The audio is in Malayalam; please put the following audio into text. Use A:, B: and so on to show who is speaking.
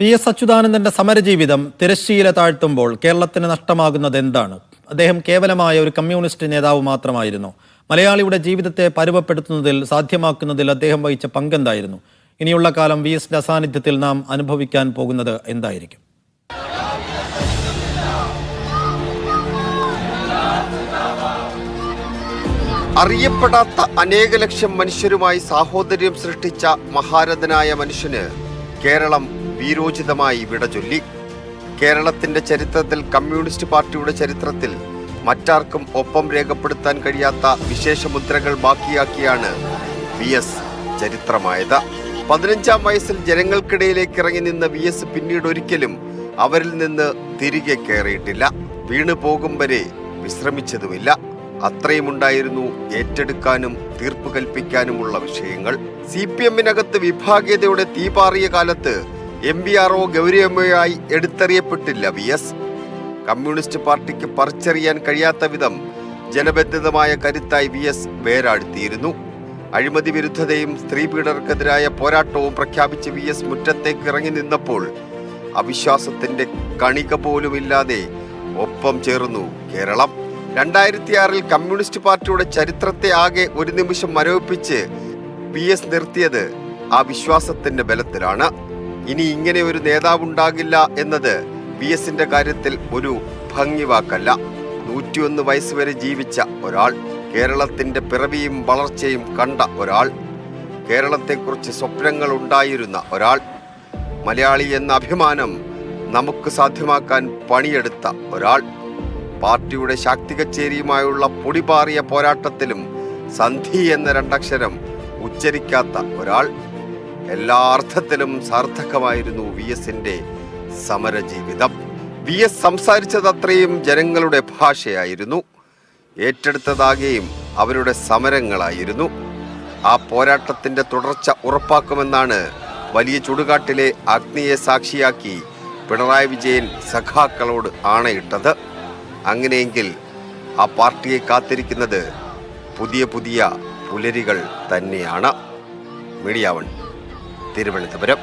A: PS അച്യുതാനന്ദന്റെ സമരജീവിതം തിരശ്ശീല താഴ്ത്തുമ്പോൾ കേരളത്തിന് നഷ്ടമാകുന്നത് എന്താണ്? അദ്ദേഹം കേവലമായ ഒരു കമ്മ്യൂണിസ്റ്റ് നേതാവ് മാത്രമായിരുന്നു. മലയാളിയുടെ ജീവിതത്തെ പരുവപ്പെടുത്തുന്നതിൽ സാധ്യമാക്കുന്നതിൽ അദ്ദേഹം വഹിച്ച പങ്കെന്തായിരുന്നു? ഇനിയുള്ള കാലം VSന്റെ അസാന്നിധ്യത്തിൽ നാം അനുഭവിക്കാൻ പോകുന്നത് എന്തായിരിക്കും?
B: അറിയപ്പെടാത്ത അനേക ലക്ഷം മനുഷ്യരുമായി സാഹോദര്യം സൃഷ്ടിച്ച മഹാരഥനായ മനുഷ്യന് കേരളം വീരോചിതമായി വിട ചൊല്ലി. കേരളത്തിന്റെ ചരിത്രത്തിൽ, കമ്മ്യൂണിസ്റ്റ് പാർട്ടിയുടെ ചരിത്രത്തിൽ മറ്റാർക്കും ഒപ്പം രേഖപ്പെടുത്താൻ കഴിയാത്ത വിശേഷ മുദ്രകൾ ബാക്കിയാക്കിയാണ് VS ചരിത്രമായത്. 15-ാം വയസ്സിൽ ജനങ്ങൾക്കിടയിലേക്ക് ഇറങ്ങി നിന്ന VS പിന്നീട് ഒരിക്കലും അവരിൽ നിന്ന് തിരികെ കയറിയിട്ടില്ല. വീണു പോകും വരെ വിശ്രമിച്ചതുമില്ല. അത്രയുമുണ്ടായിരുന്നു ഏറ്റെടുക്കാനും തീർപ്പ് കൽപ്പിക്കാനുമുള്ള വിഷയങ്ങൾ. CPM-നകത്ത് വിഭാഗീയതയുടെ തീപാറിയ കാലത്ത് MVRO ഗൗരിയമ്മയായി എടുത്തറിയപ്പെട്ടില്ല VS. കമ്മ്യൂണിസ്റ്റ് പാർട്ടിക്ക് പറിച്ചറിയാൻ കഴിയാത്ത വിധം ജനബന്ധിതമായ കരുത്തായി VS വേരാഴ്ത്തിയിരുന്നു. അഴിമതി വിരുദ്ധതയും സ്ത്രീപീഡനർക്കെതിരായ പോരാട്ടവും പ്രഖ്യാപിച്ച് VS മുറ്റത്തേക്ക് ഇറങ്ങി നിന്നപ്പോൾ അവിശ്വാസത്തിന്റെ കണിക പോലുമില്ലാതെ ഒപ്പം ചേർന്നു കേരളം. 2006-ൽ കമ്മ്യൂണിസ്റ്റ് പാർട്ടിയുടെ ചരിത്രത്തെ ആകെ ഒരു നിമിഷം മരവിപ്പിച്ച് VS നിർത്തിയത് ആ വിശ്വാസത്തിന്റെ ബലത്തിലാണ്. ഇനി ഇങ്ങനെ ഒരു നേതാവുണ്ടാകില്ല എന്നത് VSന്റെ കാര്യത്തിൽ ഒരു ഭംഗിവാക്കല്ല. 101 വയസ്സ് വരെ ജീവിച്ച ഒരാൾ, കേരളത്തിന്റെ പിറവിയും വളർച്ചയും കണ്ട ഒരാൾ, കേരളത്തെക്കുറിച്ച് സ്വപ്നങ്ങൾ ഉണ്ടായിരുന്ന ഒരാൾ, മലയാളി എന്ന അഭിമാനം നമുക്ക് സാധ്യമാക്കാൻ പണിയെടുത്ത ഒരാൾ, പാർട്ടിയുടെ ശാക്തി കച്ചേരിയുമായുള്ള പൊടിപാറിയ പോരാട്ടത്തിലും സന്ധി എന്ന രണ്ടക്ഷരം ഉച്ചരിക്കാത്ത ഒരാൾ. എല്ലാ അർത്ഥത്തിലും സാർത്ഥകമായിരുന്നു VSന്റെ സമരജീവിതം. VS സംസാരിച്ചതത്രയും ജനങ്ങളുടെ ഭാഷയായിരുന്നു. ഏറ്റെടുത്തതാകെയും അവരുടെ സമരങ്ങളായിരുന്നു. ആ പോരാട്ടത്തിന്റെ തുടർച്ച ഉറപ്പാക്കുമെന്നാണ് വലിയ ചുടുകാട്ടിലെ അഗ്നിയെ സാക്ഷിയാക്കി പിണറായി വിജയൻ സഖാക്കളോട് ആണയിട്ടത്. അങ്ങനെയെങ്കിൽ ആ പാർട്ടിയെ കാത്തിരിക്കുന്നത് പുതിയ പുതിയ പുലരികൾ തന്നെയാണ്. മീഡിയ 1, തിരുവനന്തപുരം.